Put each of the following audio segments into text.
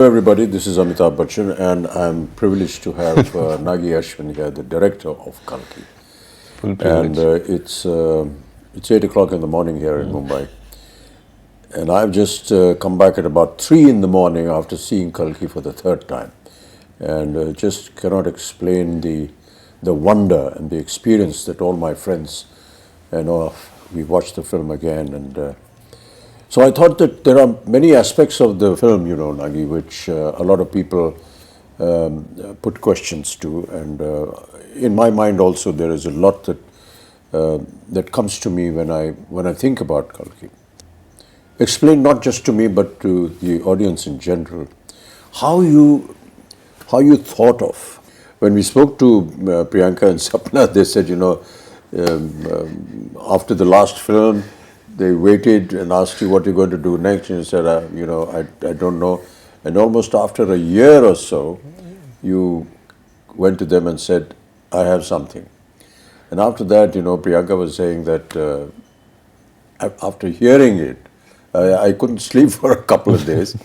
Hello everybody, this is Amithabbachan and I'm privileged to have Nagi Ashwin here, the director of KALKI. Full privilege. And it's 8 o'clock in the morning here in Mumbai. And I've just come back at about 3 in the morning after seeing KALKI for the third time. And just cannot explain the wonder and the experience that all my friends, we watched the film again. And so I thought that there are many aspects of the film, Nagi, which a lot of people put questions to. And in my mind also, there is a lot that comes to me when I think about KALKI. Explain not just to me, but to the audience in general, how you thought of. When we spoke to Priyanka and Sapna, they said, after the last film, they waited and asked you what you're going to do next, and you said, I don't know. And almost after a year or so, you went to them and said, I have something. And after that, Priyanka was saying that after hearing it, I couldn't sleep for a couple of days.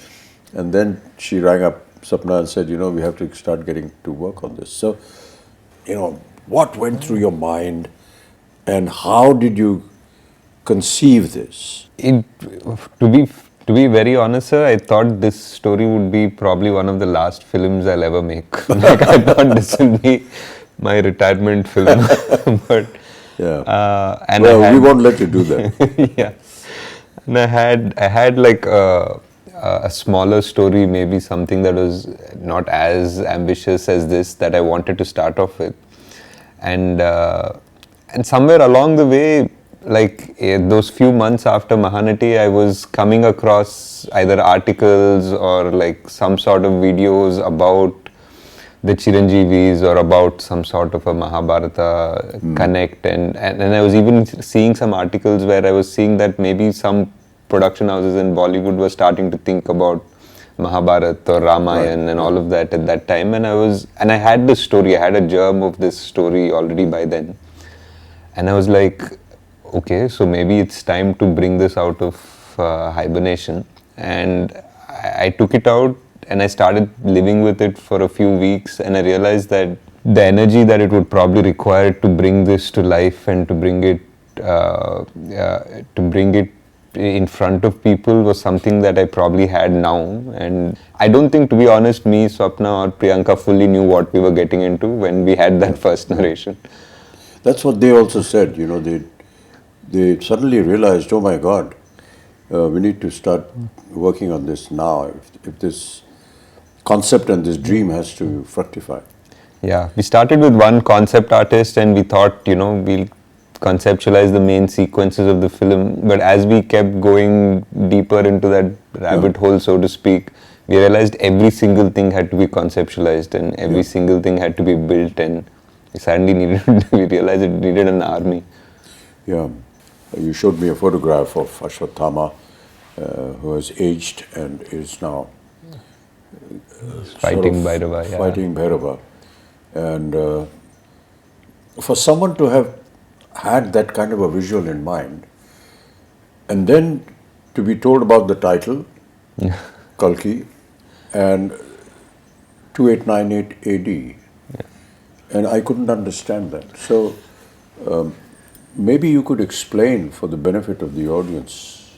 And then she rang up Sapna and said, we have to start getting to work on this. So, what went through your mind and how did you conceive this? To be very honest, sir, I thought this story would be probably one of the last films I'll ever make. I thought this would be my retirement film. But and we won't let you do that. Yeah, and I had like a smaller story, maybe something that was not as ambitious as this that I wanted to start off with, and somewhere along the way, like those few months after Mahanati, I was coming across either articles or like some sort of videos about the Chiranjeevis or about some sort of a Mahabharata connect, and I was even seeing some articles where I was seeing that maybe some production houses in Bollywood were starting to think about Mahabharata or Ramayana and all of that at that time, and I had this story, I had a germ of this story already by then, and I was like, okay, so maybe it's time to bring this out of hibernation. And I took it out and I started living with it for a few weeks, and I realized that the energy that it would probably require to bring this to life and to bring it in front of people was something that I probably had now. And I don't think, to be honest, me, Swapna or Priyanka fully knew what we were getting into when we had that first narration. That's what they also said, they suddenly realized, oh my God, we need to start working on this now if this concept and this dream has to fructify. Yeah, we started with one concept artist and we thought, we'll conceptualize the main sequences of the film. But as we kept going deeper into that rabbit hole, so to speak, we realized every single thing had to be conceptualized and every single thing had to be built, and we suddenly we realized it needed an army. Yeah. You showed me a photograph of Ashwatthama who has aged and is now fighting Bhairava. Yeah. Fighting Bhairava. And for someone to have had that kind of a visual in mind and then to be told about the title, KALKI, and 2898 AD, and I couldn't understand that. So maybe you could explain for the benefit of the audience.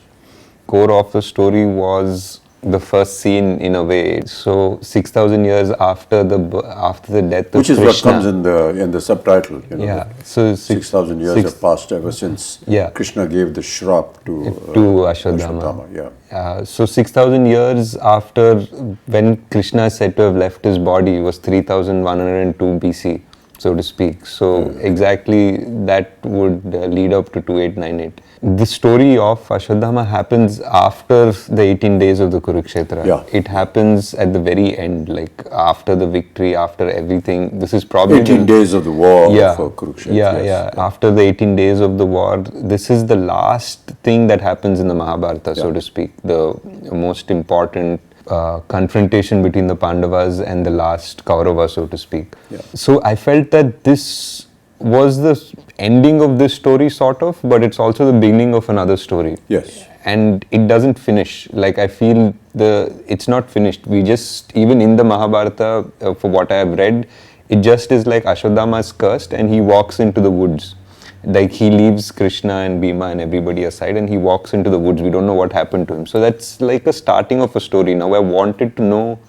Core of the story was the first scene in a way. So 6,000 years after the death of Krishna. Which is what comes in the subtitle. Yeah. So 6,000 years have passed ever since Krishna gave the shrap to Ashwatthama. Yeah. So 6,000 years after when Krishna is said to have left his body was 3,102 BC. So to speak. So exactly that would lead up to 2898. The story of Ashwatthama happens after the 18 days of the Kurukshetra. Yeah. It happens at the very end, like after the victory, after everything. This is probably 18 days of the war for Kurukshetra. Yeah. After the 18 days of the war, this is the last thing that happens in the Mahabharata, so to speak. The most important confrontation between the Pandavas and the last Kaurava, so to speak. Yeah. So I felt that this was the ending of this story, sort of, but it's also the beginning of another story. Yes. and it doesn't finish. Like I feel it's not finished. We just, even in the Mahabharata, for what I have read, it just is like Ashwadama is cursed and he walks into the woods. Like he leaves Krishna and Bhima and everybody aside and he walks into the woods. We don't know what happened to him. So that's like a starting of a story. Now I wanted to know,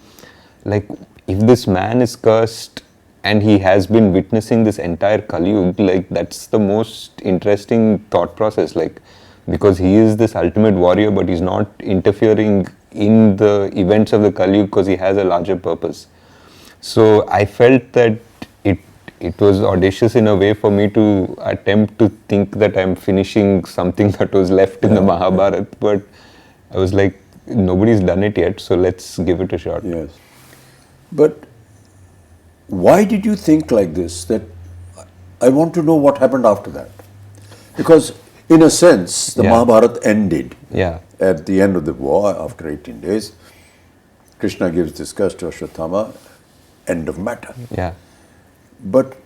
like, if this man is cursed and he has been witnessing this entire Kali Yuga, like that's the most interesting thought process, like, because he is this ultimate warrior but he's not interfering in the events of the Kali Yuga because he has a larger purpose. So I felt that it was audacious in a way for me to attempt to think that I'm finishing something that was left in the Mahabharata, but I was like, nobody's done it yet, so let's give it a shot. Yes. But why did you think like this, that I want to know what happened after that? Because in a sense, the Mahabharata ended at the end of the war after 18 days. Krishna gives disgust to Ashwatthama, end of matter. Yeah. But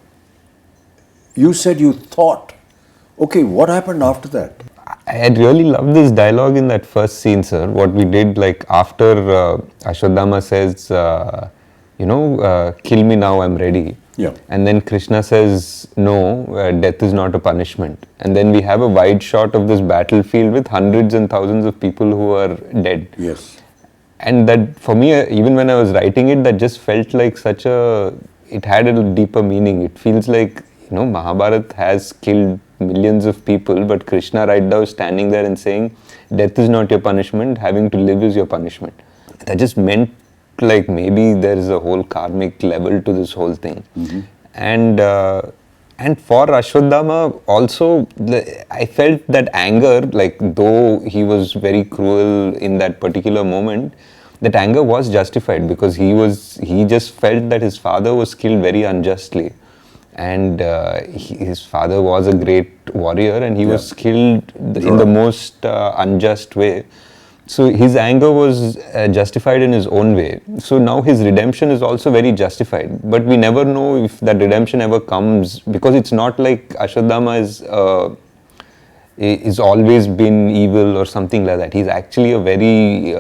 you said you thought, okay, what happened after that? I had really loved this dialogue in that first scene, sir. What we did, like after Ashwadama says, kill me now, I'm ready. Yeah. And then Krishna says, no, death is not a punishment. And then we have a wide shot of this battlefield with hundreds and thousands of people who are dead. Yes. And that, for me, even when I was writing it, that just felt like it had a deeper meaning. It feels like, Mahabharata has killed millions of people, but Krishna right now is standing there and saying, death is not your punishment, having to live is your punishment. That just meant like maybe there is a whole karmic level to this whole thing. Mm-hmm. And for Ashwadama also, I felt that anger, like though he was very cruel in that particular moment, that anger was justified because he just felt that his father was killed very unjustly. And his father was a great warrior and he was killed in the most unjust way. So his anger was justified in his own way. So now his redemption is also very justified. But we never know if that redemption ever comes, because it's not like Ashwadama is always been evil or something like that. He's actually a very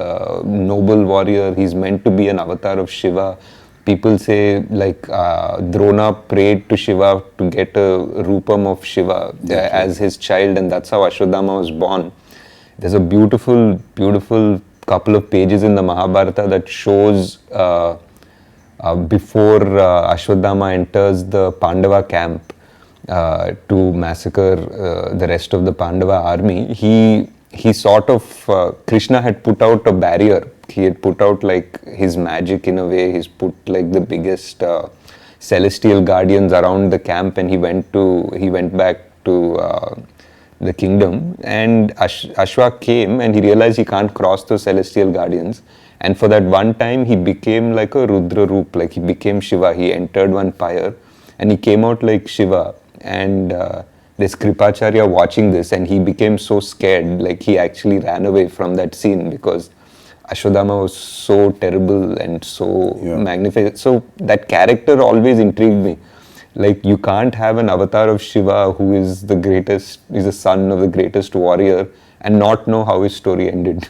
noble warrior. He's meant to be an avatar of Shiva. People say like Drona prayed to Shiva to get a rupam of Shiva as his child, and that's how Ashwadama was born. There's a beautiful, beautiful couple of pages in the Mahabharata that shows before Ashwadama enters the Pandava camp to massacre the rest of the Pandava army. He sort of, Krishna had put out a barrier. He had put out like his magic in a way. He's put like the biggest celestial guardians around the camp, and he went back to the kingdom, and Ashwa came and he realized he can't cross those celestial guardians, and for that one time he became like a Rudra Roop, like he became Shiva. He entered one pyre and he came out like Shiva, and there's Kripacharya watching this and he became so scared, like he actually ran away from that scene because Ashwadama was so terrible and so magnificent. So that character always intrigued me. Like you can't have an avatar of Shiva who is the greatest, is the son of the greatest warrior, and not know how his story ended.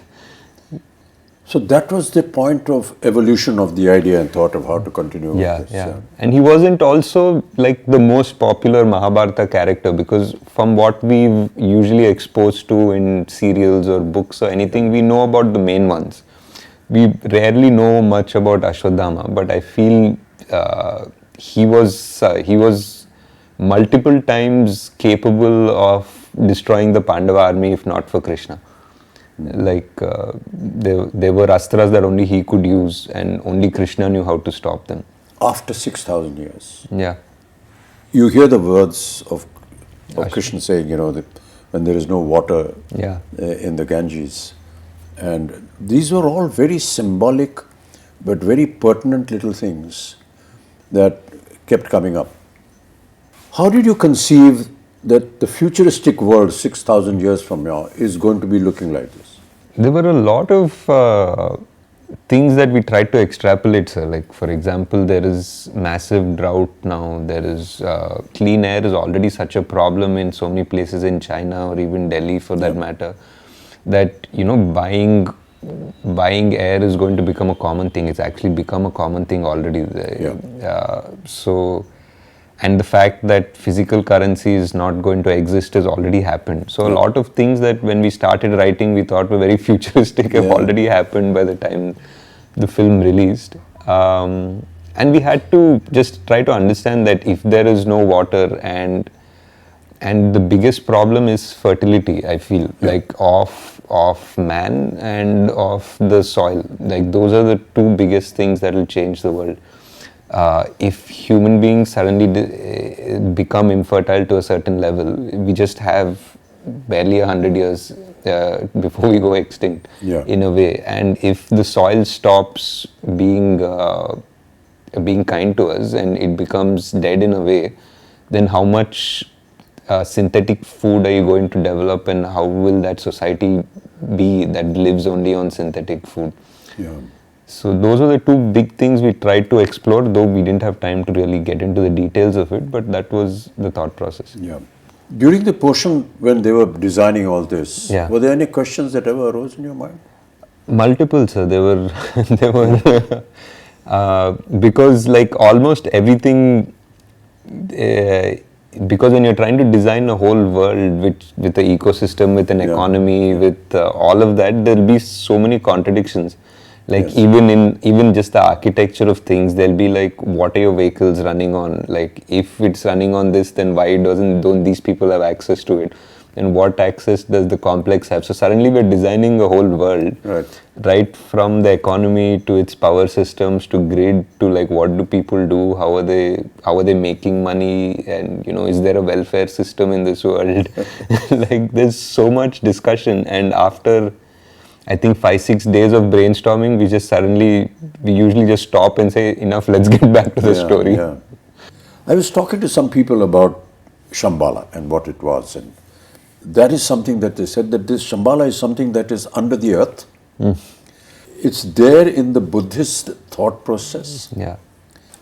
So that was the point of evolution of the idea and thought of how to continue with this. Yeah. And he wasn't also like the most popular Mahabharata character, because from what we've usually exposed to in serials or books or anything, we know about the main ones. We rarely know much about Ashwadama, but I feel he was multiple times capable of destroying the Pandava army if not for Krishna. Like there were astras that only he could use and only Krishna knew how to stop them. After 6,000 years. Yeah. You hear the words of Krishna saying, that when there is no water in the Ganges. And these were all very symbolic but very pertinent little things that kept coming up. How did you conceive that the futuristic world 6,000 years from now is going to be looking like this? There were a lot of things that we tried to extrapolate, sir. Like, for example, there is massive drought now. There is clean air is already such a problem in so many places in China or even Delhi for that matter. that buying air is going to become a common thing. It's actually become a common thing already. And the fact that physical currency is not going to exist has already happened. So a lot of things that when we started writing we thought were very futuristic have already happened by the time the film released. And we had to just try to understand that if there is no water and the biggest problem is fertility, I feel, like of man and of the soil. Like those are the two biggest things that will change the world. If human beings suddenly become infertile to a certain level, we just have barely 100 years before we go extinct, in a way. And if the soil stops being kind to us and it becomes dead in a way, then how much synthetic food are you going to develop, and how will that society be that lives only on synthetic food? So those are the two big things we tried to explore, though we didn't have time to really get into the details of it, but that was the thought process. During the portion when they were designing all this, were there any questions that ever arose in your mind? Multiple, sir. There were because like almost everything, because when you're trying to design a whole world with an ecosystem, with an economy, with all of that, there'll be so many contradictions. Like even just the architecture of things, there'll be like, what are your vehicles running on? Like if it's running on this, then why don't these people have access to it? And what access does the complex have? So suddenly we're designing a whole world, right from the economy to its power systems to grid to like what do people do? How are they making money? And is there a welfare system in this world? Like there's so much discussion, and after I think 5-6 days of brainstorming, we usually just stop and say, enough, let's get back to the story. I was talking to some people about Shambhala and what it was, and that is something that they said, that this Shambhala is something that is under the earth. It's there in the Buddhist thought process.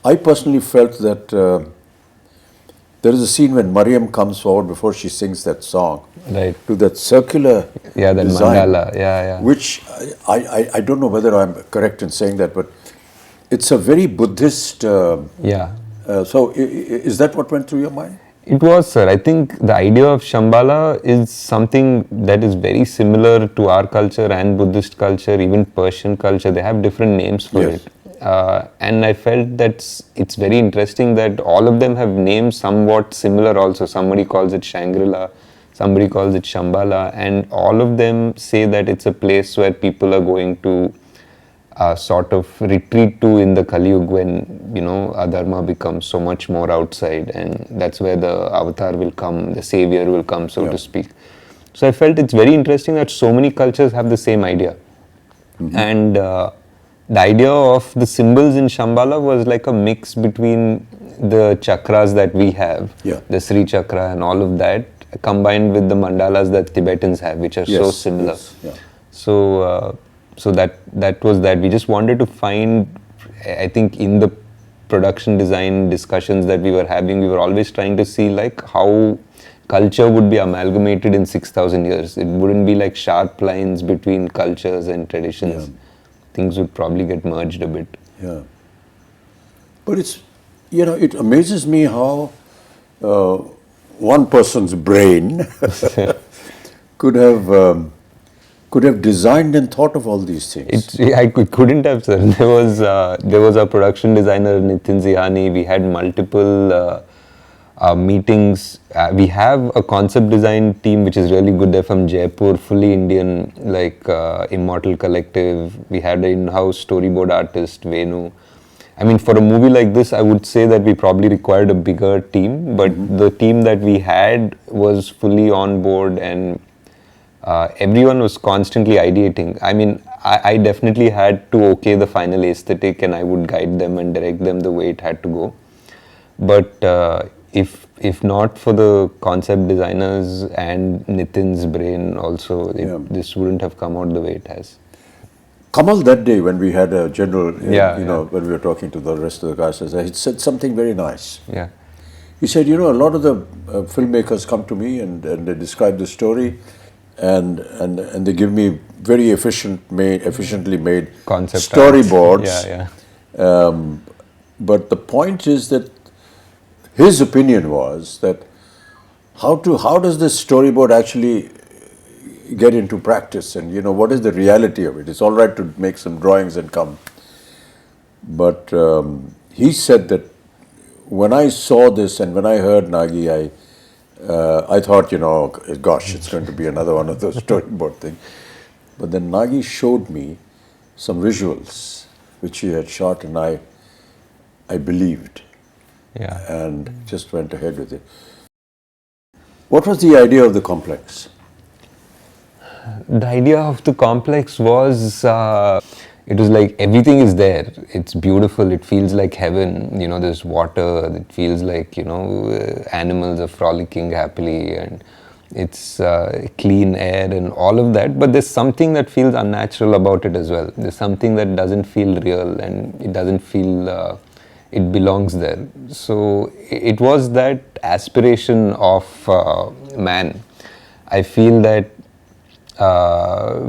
I personally felt that there is a scene when Mariam comes forward before she sings that song, to that circular that design, mandala, which I don't know whether I'm correct in saying that, but it's a very Buddhist. So is that what went through your mind? It was, sir. I think the idea of Shambhala is something that is very similar to our culture and Buddhist culture, even Persian culture. They have different names for it. And I felt that it's very interesting that all of them have names somewhat similar also. Somebody calls it Shangri-La, somebody calls it Shambhala, and all of them say that it's a place where people are going to sort of retreat to in the Kali Yuga, when adharma becomes so much more outside, and that's where the avatar will come, the savior will come, so to speak. So I felt it's very interesting that so many cultures have the same idea. And the idea of the symbols in Shambhala was like a mix between the chakras that we have, the Sri Chakra and all of that, combined with the mandalas that Tibetans have, which are so similar. So that was that. We just wanted to find, I think in the production design discussions that we were having, we were always trying to see like how culture would be amalgamated in 6,000 years. It wouldn't be like sharp lines between cultures and traditions. Things would probably get merged a bit. But it's, it amazes me how one person's brain could have designed and thought of all these things. I couldn't have, sir. There was a production designer, Nitin Zihani. We had multiple meetings. We have a concept design team which is really good. They're from Jaipur, fully Indian, like Immortal Collective. We had an in-house storyboard artist, Venu. I mean, for a movie like this, I would say that we probably required a bigger team, but the team that we had was fully on board, and everyone was constantly ideating. I mean, I definitely had to okay the final aesthetic, and I would guide them and direct them the way it had to go. But if not for the concept designers and Nitin's brain also, this wouldn't have come out the way it has. Kamal, that day when we had a general, when we were talking to the rest of the guys, he said something very nice. He said, a lot of the filmmakers come to me and they describe the story, and they give me very efficiently made Concept arts. storyboards. Yeah, But the point is that his opinion was that how does this storyboard actually get into practice, and what is the reality of it? It's all right to make some drawings and come, but he said that when I saw this and when I heard Nagi, I thought, gosh, it's going to be another one of those storyboard things. But then Nagi showed me some visuals which he had shot, and I believed. yeah. And just went ahead with it. What was the idea of the complex? The idea of the complex was, it was like everything is there. It's beautiful. It feels like heaven. There's water. It feels like, animals are frolicking happily, and it's clean air and all of that. But there's something that feels unnatural about it as well. There's something that doesn't feel real, and it doesn't feel it belongs there. So it was that aspiration of man. I feel that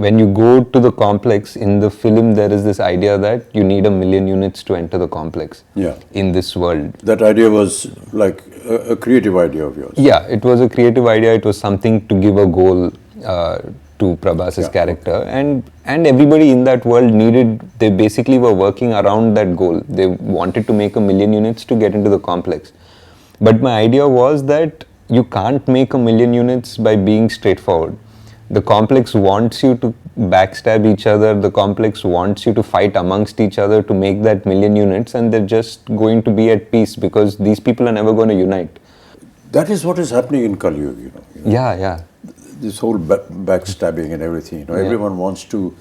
when you go to the complex in the film, there is this idea that you need 1 million units to enter the complex. Yeah. In this world. That idea was like a creative idea of yours. Yeah, it was a creative idea. It was something to give a goal to Prabhas's character, and everybody in that world they basically were working around that goal. They wanted to make 1 million units to get into the complex. But my idea was that you can't make 1 million units by being straightforward. The complex wants you to backstab each other. The complex wants you to fight amongst each other to make that 1 million units, and they're just going to be at peace because these people are never going to unite. That is what is happening in Kali Yuga, Yeah. This whole backstabbing and everything, everyone wants to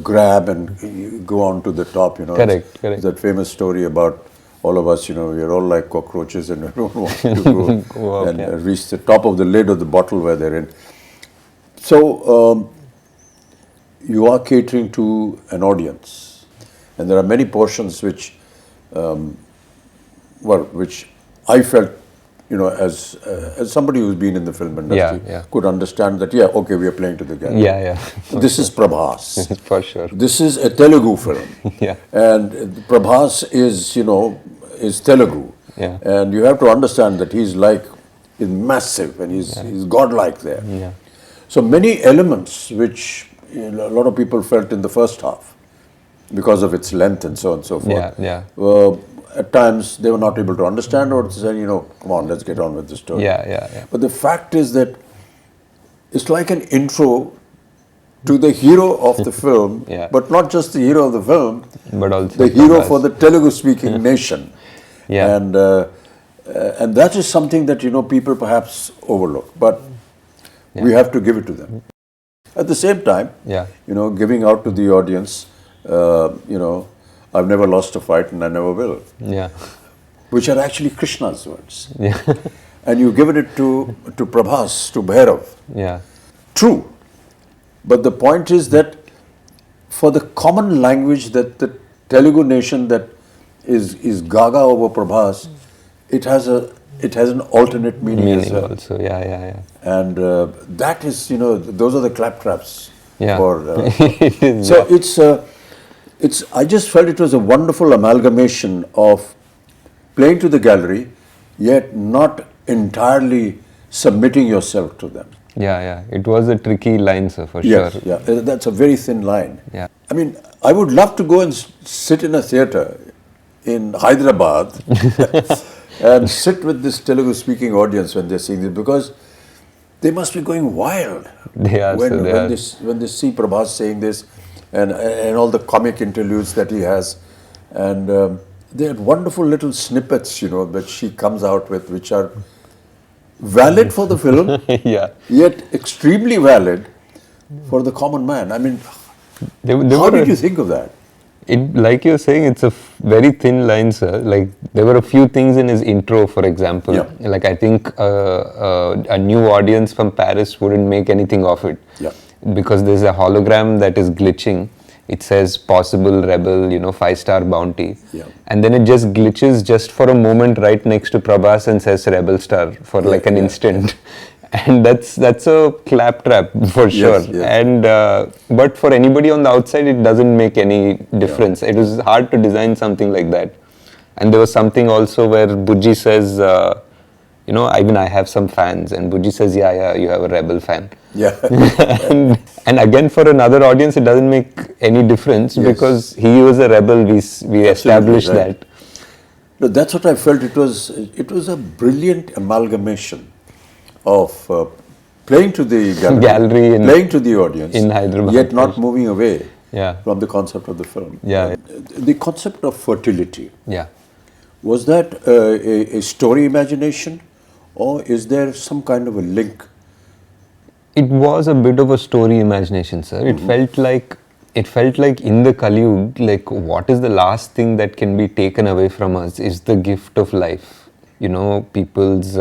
grab and go on to the top, Correct. That famous story about all of us, we're all like cockroaches and everyone wants to go, Go up, and reach the top of the lid of the bottle where they're in. So, you are catering to an audience, and there are many portions which I felt, as somebody who's been in the film industry, could understand that, okay, we are playing to the gallery. Yeah. This is Prabhas. For sure. This is a Telugu film. Yeah. And Prabhas is Telugu. Yeah. And you have to understand that he's massive, and he's godlike there. Yeah. So many elements which a lot of people felt in the first half because of its length and so on and so forth. Yeah. At times they were not able to understand, or say, come on, let's get on with the story. Yeah. But the fact is that it's like an intro to the hero of the film, but not just the hero of the film, but also the hero for the Telugu-speaking nation. Yeah. And that is something that, people perhaps overlook. But we have to give it to them. At the same time, giving out to the audience, I've never lost a fight and I never will. Yeah. Which are actually Krishna's words. Yeah. And you've given it to Prabhas, to Bhairav. Yeah. True. But the point is that for the common language that the Telugu nation that is gaga over Prabhas, it has an alternate meaning as well. Also, yeah. And that is, those are the claptraps. Yeah. It is, so I just felt it was a wonderful amalgamation of playing to the gallery, yet not entirely submitting yourself to them. Yeah. It was a tricky line, sir, for sure. Yeah, that's a very thin line. Yeah. I mean, I would love to go and sit in a theatre in Hyderabad and sit with this Telugu-speaking audience when they're seeing this, because they must be going wild when they see Prabhas saying this, and all the comic interludes that he has, and they had wonderful little snippets, that she comes out with, which are valid for the film, yet extremely valid for the common man. I mean, how did you think of that? Like you're saying, it's a very thin line, sir. Like, there were a few things in his intro, for example. Yeah. Like, I think a new audience from Paris wouldn't make anything of it. Yeah. Because there's a hologram that is glitching. It says possible rebel, 5-star bounty. Yeah. And then it just glitches just for a moment right next to Prabhas and says rebel star for like an instant. And that's a claptrap for sure. Yes, yes. And but for anybody on the outside, it doesn't make any difference. It was hard to design something like that. And there was something also where Bujji says, even I have some fans, and Bujji says, yeah, you have a rebel fan. Yeah. and again, for another audience, it doesn't make any difference because he was a rebel. We established right. that. No, that's what I felt. It was a brilliant amalgamation of playing to the gallery playing to the audience in Hyderabad, yet not moving away Yeah. from the concept of the film. Yeah. The concept of fertility, Yeah. was that a story imagination, or is there some kind of a link? It was a bit of a story imagination, sir. It felt like in the Kali Yuga, like what is the last thing that can be taken away from us is the gift of life. People's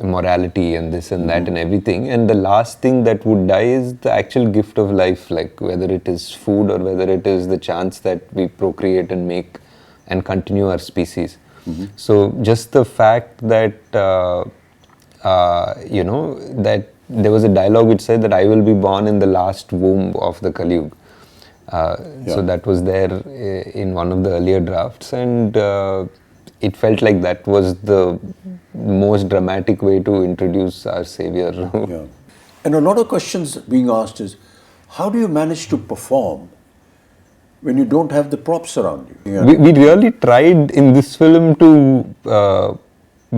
morality and this and that and everything. And the last thing that would die is the actual gift of life, like whether it is food or whether it is the chance that we procreate and make and continue our species. So just the fact that, that there was a dialogue which said that I will be born in the last womb of the Kali Yuga. So that was there in one of the earlier drafts, and it felt like that was the most dramatic way to introduce our savior. Yeah. And a lot of questions being asked is, how do you manage to perform when you don't have the props around you? Yeah. We really tried in this film to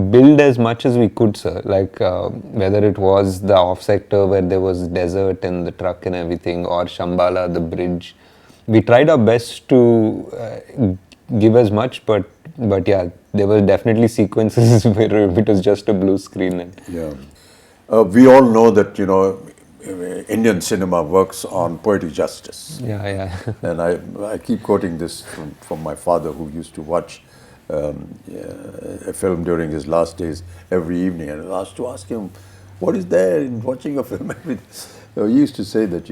build as much as we could, sir. Like whether it was the off sector where there was desert and the truck and everything, or Shambhala, the bridge. We tried our best to give as much, but yeah, there were definitely sequences where it was just a blue screen. Yeah. We all know that, Indian cinema works on poetic justice. Yeah. And I keep quoting this from my father, who used to watch a film during his last days every evening, and I was asked to ask him, what is there in watching a film? So he used to say that,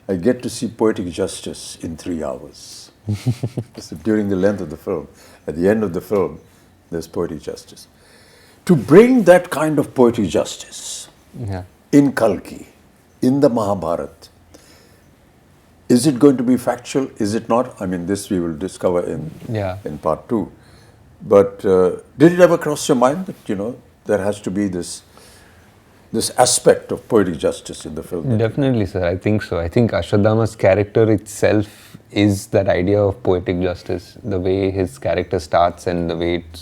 I get to see poetic justice in 3 hours. So during the length of the film, at the end of the film, there's poetic justice. To bring that kind of poetic justice in Kalki, in the Mahabharata, is it going to be factual? Is it not? I mean, this we will discover in part 2. But did it ever cross your mind that, there has to be this aspect of poetic justice in the film? Definitely, sir. I think so. I think Ashwadhama's character itself is that idea of poetic justice. The way his character starts and the way it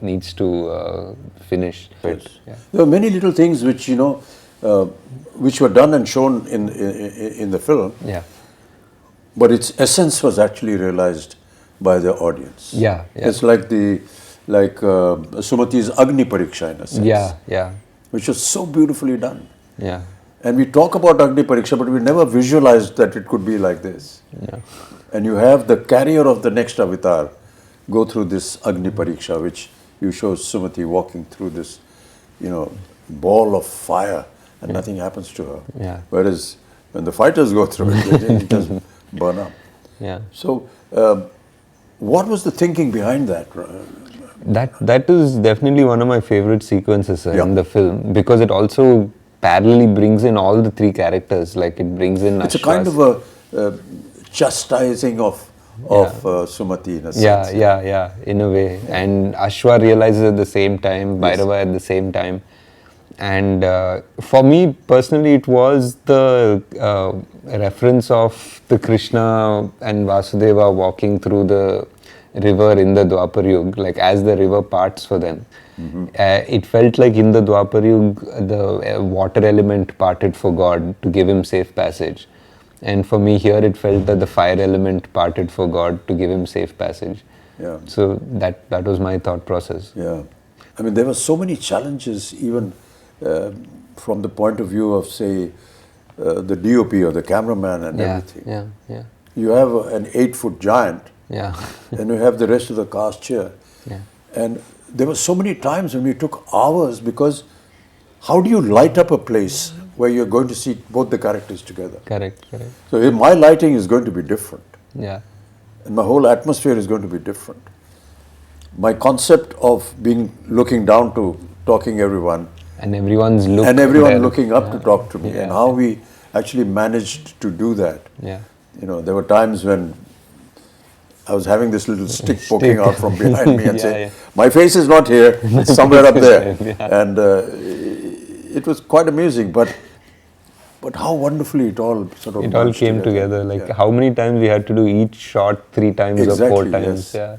needs to finish. Yes. Yeah. There are many little things which, which were done and shown in the film. Yeah. But its essence was actually realized by the audience. Yeah. It's like Sumati's Agni Pariksha in a sense. Yeah. Which was so beautifully done. Yeah. And we talk about Agni Pariksha, but we never visualized that it could be like this. Yeah. And you have the carrier of the next avatar go through this Agni Pariksha, which you show Sumati walking through this, ball of fire, and nothing happens to her. Yeah. Whereas when the fighters go through it, it just burn up. Yeah. So, what was the thinking behind that? That is definitely one of my favorite sequences in the film, because it also parallelly brings in all the 3 characters. Like it brings in It's a kind of a chastising of Sumati in a sense. Yeah, in a way. And Ashwa realizes at the same time, Bhairava at the same time. And for me personally, it was the reference of the Krishna and Vasudeva walking through the river in the Dwapar Yuga, like as the river parts for them. It felt like in the Dwapar Yuga, the water element parted for God to give him safe passage. And for me here, it felt that the fire element parted for God to give him safe passage. Yeah. So that was my thought process. Yeah. I mean, there were so many challenges, even from the point of view of, say, the DOP or the cameraman and everything. Yeah. You have an 8-foot giant. Yeah. And you have the rest of the cast here. Yeah. And there were so many times when we took hours, because how do you light up a place where you're going to see both the characters together? Correct. So my lighting is going to be different. Yeah. And my whole atmosphere is going to be different. My concept of looking down to talking everyone And everyone's and everyone there. looking up to talk to me, and how we actually managed to do that. Yeah. You know, there were times when I was having this little stick poking out from behind me and saying, my face is not here, it's somewhere up there. And it was quite amusing, but how wonderfully it all sort of It all came together. Like how many times we had to do each shot 3 times or 4 times. Yes. Yeah.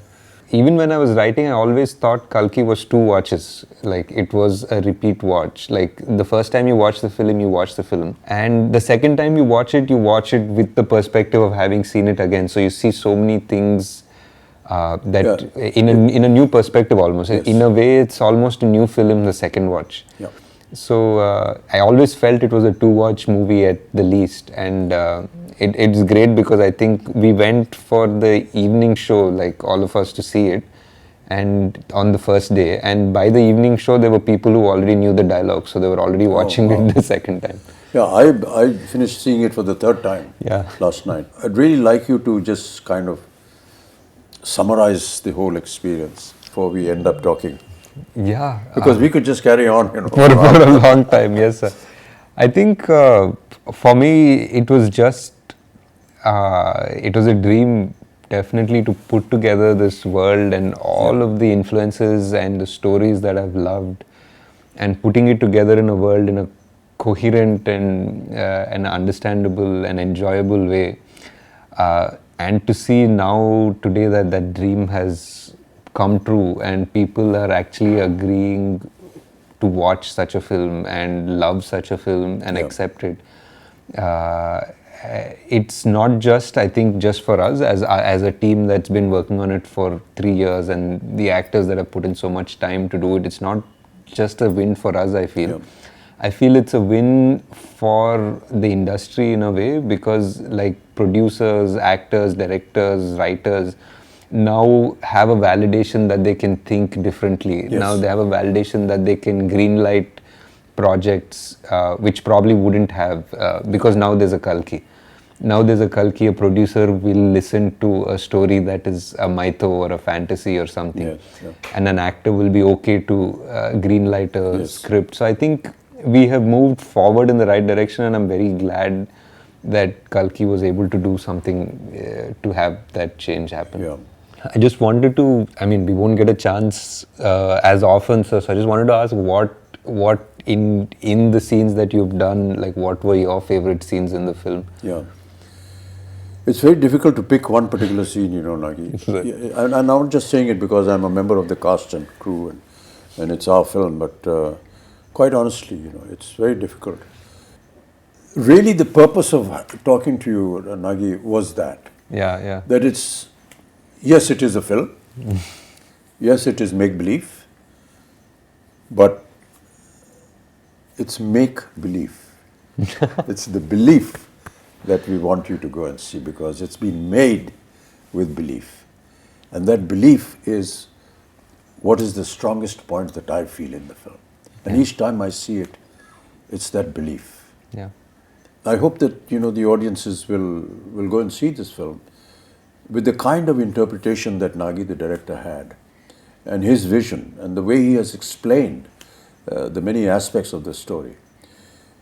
Even when I was writing, I always thought Kalki was 2 watches. Like it was a repeat watch. Like the first time you watch the film, you watch the film. And the second time you watch it with the perspective of having seen it again. So you see so many things in a new perspective almost. Yes. In a way, it's almost a new film the second watch. Yeah. So I always felt it was a 2-watch movie at the least, and it's great because I think we went for the evening show, like all of us, to see it, and on the first day, and by the evening show there were people who already knew the dialogue, so they were already watching it the second time. Yeah, I finished seeing it for the 3rd time last night. I'd really like you to just kind of summarize the whole experience before we end up talking. Yeah. Because we could just carry on, you know. For a long time, yes, sir. I think for me, it was just, it was a dream definitely to put together this world and all of the influences and the stories that I've loved, and putting it together in a world in a coherent and understandable and enjoyable way. And to see now, today, that dream has come true and people are actually agreeing to watch such a film and love such a film and accept it. It's not just, I think, just for us as a team that's been working on it for 3 years, and the actors that have put in so much time to do it. It's not just a win for us, I feel. I feel it's a win for the industry in a way, because like producers, actors, directors, writers now have a validation that they can think differently. Now they have a validation that they can greenlight projects which probably wouldn't have, because now there's a Kalki. Now there's a Kalki, a producer will listen to a story that is a mytho or a fantasy or something, and an actor will be okay to greenlight a script. So I think we have moved forward in the right direction, and I'm very glad that Kalki was able to do something to have that change happen. I just wanted to, I mean, we won't get a chance as often, so I just wanted to ask what in the scenes that you've done, like what were your favorite scenes in the film? It's very difficult to pick one particular scene, you know, Nagi. And I'm not just saying it because I'm a member of the cast and crew and it's our film, but quite honestly, you know, it's very difficult. Really, the purpose of talking to you, Nagi, was that. That it's, yes, it is a film. Yes, it is make-believe. But it's make-believe. It's the belief that we want you to go and see, because it's been made with belief. And that belief is what is the strongest point that I feel in the film. And each time I see it, it's that belief. I hope that, you know, the audiences will go and see this film with the kind of interpretation that Nagi, the director, had, and his vision, and the way he has explained the many aspects of the story.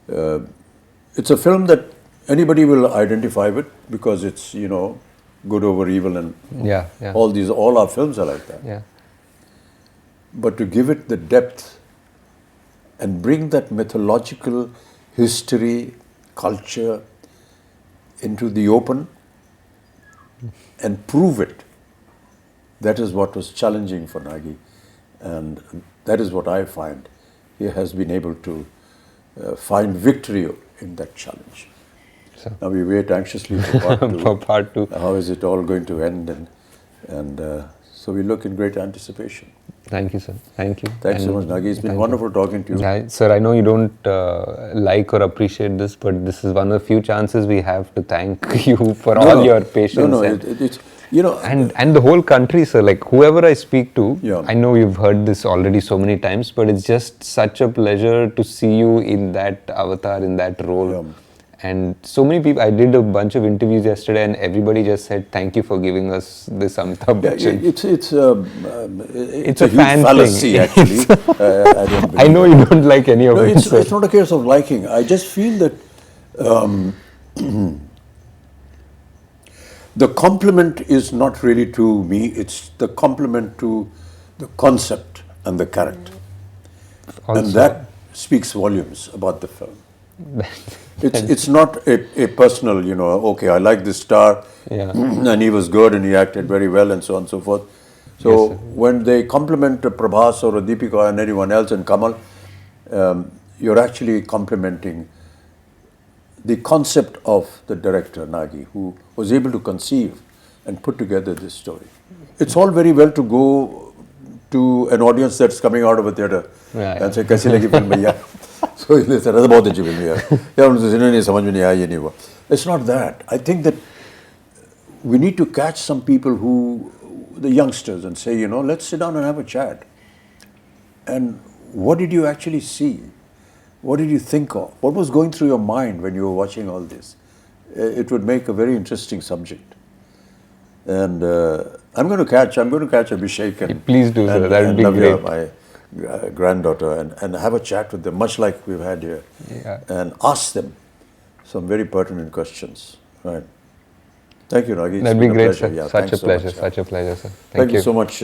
It's a film that anybody will identify with, because it's, you know, good over evil, and all our films are like that. But to give it the depth and bring that mythological history, culture into the open and prove it, that is what was challenging for Nagi, and that is what I find he has been able to find victory in that challenge. So now we wait anxiously for part 2. How is it all going to end? And so we look in great anticipation. Thank you, sir. Thank you. Thanks so much, Nagi. It's been wonderful talking to you. Sir, I know you don't like or appreciate this, but this is one of the few chances we have to thank you for all your patience. It's, you know, and the whole country, sir. Like whoever I speak to, I know you've heard this already so many times, but it's just such a pleasure to see you in that avatar, in that role. And so many people, I did a bunch of interviews yesterday and everybody just said, thank you for giving us this Amithabbachan. It's a a huge fan fallacy, thing. actually. I don't I believe know it. you don't like any of No, it. it's not a case of liking. I just feel that the compliment is not really to me, it's the compliment to the concept and the character. And that speaks volumes about the film. It's not a personal, okay, I like this star, Yeah. and he was good and he acted very well and so on and so forth. So Yes, sir. when they compliment a Prabhas or a Deepika and anyone else and Kamal, you're actually complimenting the concept of the director, Nagi, who was able to conceive and put together this story. It's all very well to go to an audience that's coming out of a theatre and say, "Kaisi lagi film bhaiya?" So they said, "That's बहुत अच्छी film है." Yeah, उनको इन्हें नहीं समझ में नहीं आया, ये नहीं हुआ. It's not that. I think that we need to catch some people the youngsters, and say, let's sit down and have a chat. And what did you actually see? What did you think of? What was going through your mind when you were watching all this? It would make a very interesting subject. And I'm going to catch Abhishek and Please do, sir. That would be Navya, great. my granddaughter, and have a chat with them, much like we've had here, and ask them some very pertinent questions. Right. Thank you, Nagi. That'd be great, pleasure. sir. Yeah, Such a thanks so pleasure. much. Such a pleasure, sir. Thank you so much.